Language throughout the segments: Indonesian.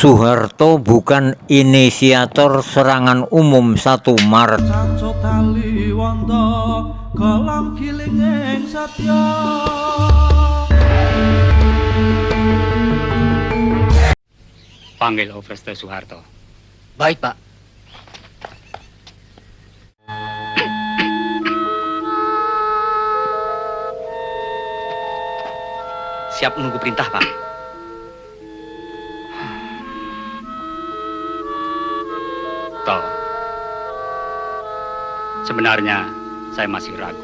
Soeharto bukan inisiator serangan umum 1 Maret. Panggil Overste Soeharto. Baik, Pak. Siap menunggu perintah, Pak. Toh, sebenarnya saya masih ragu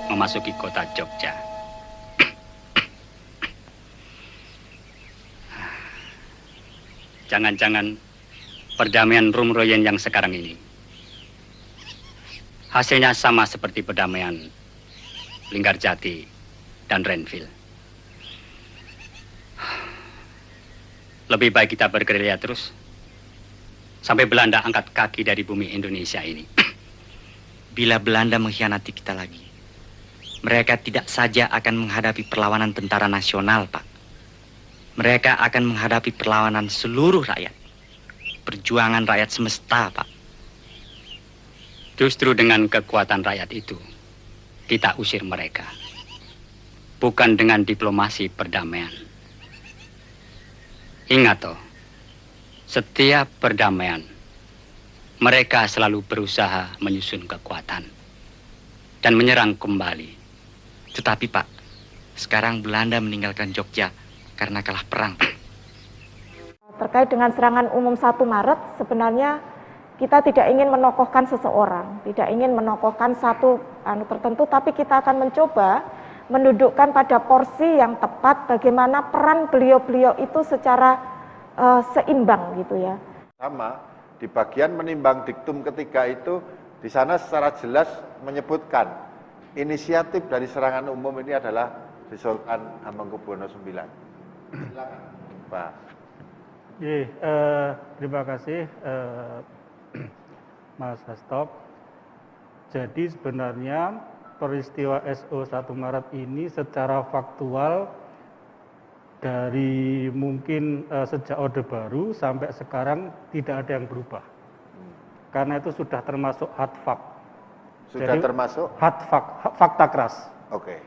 memasuki kota Jogja. Jangan-jangan perdamaian Rumroyen yang sekarang ini hasilnya sama seperti perdamaian Linggarjati dan Renville. Lebih baik kita bergerilya terus sampai Belanda angkat kaki dari bumi Indonesia ini. Bila Belanda mengkhianati kita lagi, mereka tidak saja akan menghadapi perlawanan tentara nasional, Pak. Mereka akan menghadapi perlawanan seluruh rakyat. Perjuangan rakyat semesta, Pak. Justru dengan kekuatan rakyat itu, kita usir mereka. Bukan dengan diplomasi perdamaian. Ingat toh, setiap perdamaian, mereka selalu berusaha menyusun kekuatan dan menyerang kembali. Tetapi, Pak, sekarang Belanda meninggalkan Jogja karena kalah perang. Terkait dengan serangan umum 1 Maret, sebenarnya kita tidak ingin menokohkan seseorang, tidak ingin menokohkan satu tertentu, tapi kita akan mencoba mendudukkan pada porsi yang tepat bagaimana peran beliau-beliau itu secara seimbang gitu ya. Sama, di bagian menimbang diktum ketiga itu, di sana secara jelas menyebutkan inisiatif dari serangan umum ini adalah di Sultan Hamengkubuwono IX. Silakan, Pak. Terima kasih Mas Hasto. Jadi sebenarnya peristiwa SO 1 Maret ini secara faktual dari mungkin sejak Orde Baru sampai sekarang tidak ada yang berubah. Karena itu sudah termasuk hard fact. Sudah jadi, termasuk? Hard fact, fakta keras. Oke.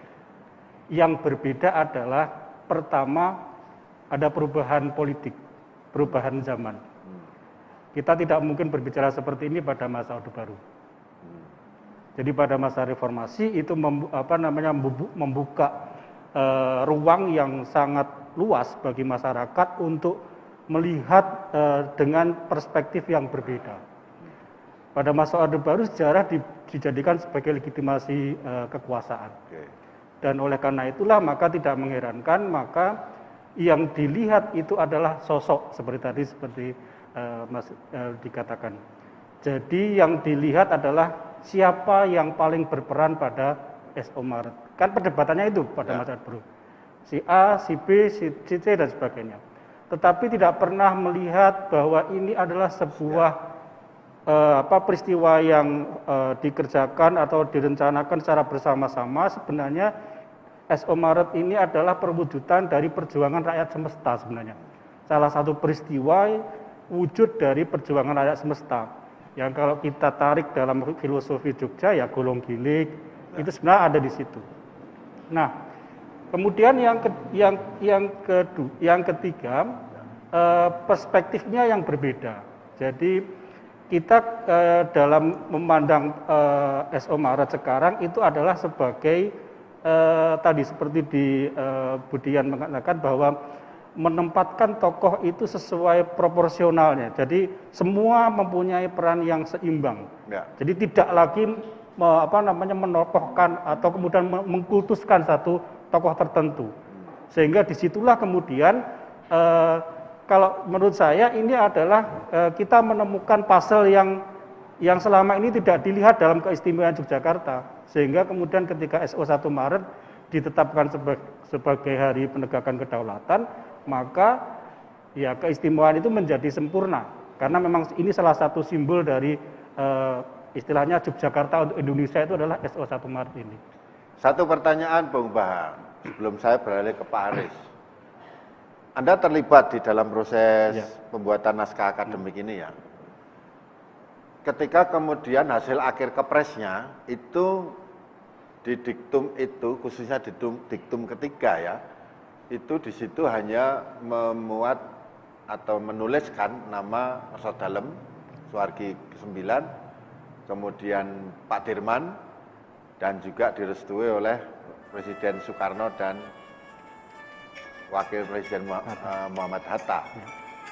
Yang berbeda adalah pertama ada perubahan politik, perubahan zaman. Kita tidak mungkin berbicara seperti ini pada masa Orde Baru. Jadi pada masa reformasi itu membuka ruang yang sangat luas bagi masyarakat untuk melihat dengan perspektif yang berbeda. Pada masa Orde Baru sejarah dijadikan sebagai legitimasi kekuasaan. Dan oleh karena itulah maka tidak mengherankan maka yang dilihat itu adalah sosok seperti Mas dikatakan. Jadi yang dilihat adalah siapa yang paling berperan pada SO Maret. Kan perdebatannya itu pada masa Orde Baru. Si A, si B, si C dan sebagainya. Tetapi tidak pernah melihat bahwa ini adalah sebuah peristiwa yang dikerjakan atau direncanakan secara bersama-sama. Sebenarnya SO Maret ini adalah perwujudan dari perjuangan rakyat semesta sebenarnya. Salah satu peristiwa wujud dari perjuangan rakyat semesta. Yang kalau kita tarik dalam filosofi Jogja ya golong gilik, itu sebenarnya ada di situ. Nah, kemudian yang ketiga perspektifnya yang berbeda. Jadi kita dalam memandang SO Maret sekarang itu adalah sebagai tadi seperti di Budian mengatakan bahwa menempatkan tokoh itu sesuai proporsionalnya. Jadi semua mempunyai peran yang seimbang. Ya. Jadi tidak lagi menokohkan atau kemudian mengkultuskan satu tokoh tertentu. Sehingga disitulah kemudian kalau menurut saya ini adalah kita menemukan puzzle yang selama ini tidak dilihat dalam keistimewaan Yogyakarta. Sehingga kemudian ketika SO 1 Maret ditetapkan sebagai hari penegakan kedaulatan, maka ya keistimewaan itu menjadi sempurna. Karena memang ini salah satu simbol dari istilahnya Yogyakarta untuk Indonesia itu adalah SO 1 Maret ini. Satu pertanyaan Bung Bahar, sebelum saya beralih ke Pak Aris. Anda terlibat di dalam proses Ya. pembuatan naskah akademik ini ya. Ketika kemudian hasil akhir kepresnya itu di diktum itu, khususnya diktum ketiga ya, itu di situ hanya memuat atau menuliskan nama Oso Dalem, Suwargi ke-9, kemudian Pak Dirman, dan juga direstui oleh Presiden Soekarno dan Wakil Presiden Muhammad Hatta.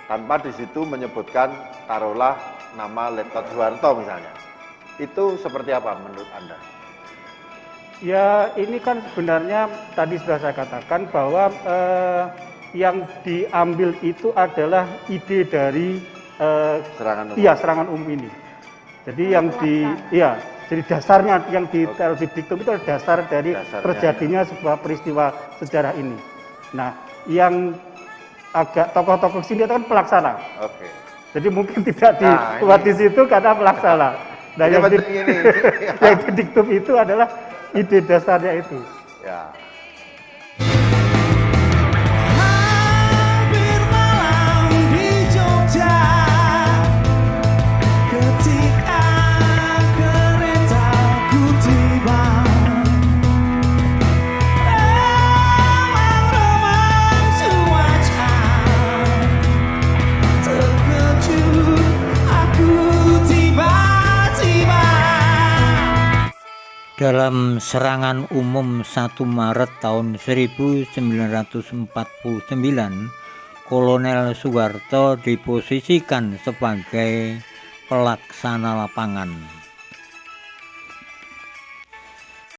Tanpa di situ menyebutkan taruhlah nama Letnan Soeharto misalnya. Itu seperti apa menurut Anda? Ya, ini kan sebenarnya tadi sudah saya katakan bahwa yang diambil itu adalah ide dari Serangan umum. iya, serangan umum ini. Jadi yang jadi dasarnya yang ditaruh di diktum itu adalah dasar dari Dasarnya, terjadinya sebuah peristiwa sejarah ini. Nah, yang agak tokoh-tokoh sini itu kan pelaksana. Oke. Jadi mungkin tidak Nah, dibuat ini- di situ karena pelaksana. Nah, Ini yang di, penting ini. yang di diktum itu adalah ide dasarnya itu. Ya. Hampir malam di Jogja ketika keretaku tiba. Remang-remang cuaca, terkejut aku tiba-tiba. Dalam serangan umum 1 Maret tahun 1949, Kolonel Soeharto diposisikan sebagai pelaksana lapangan.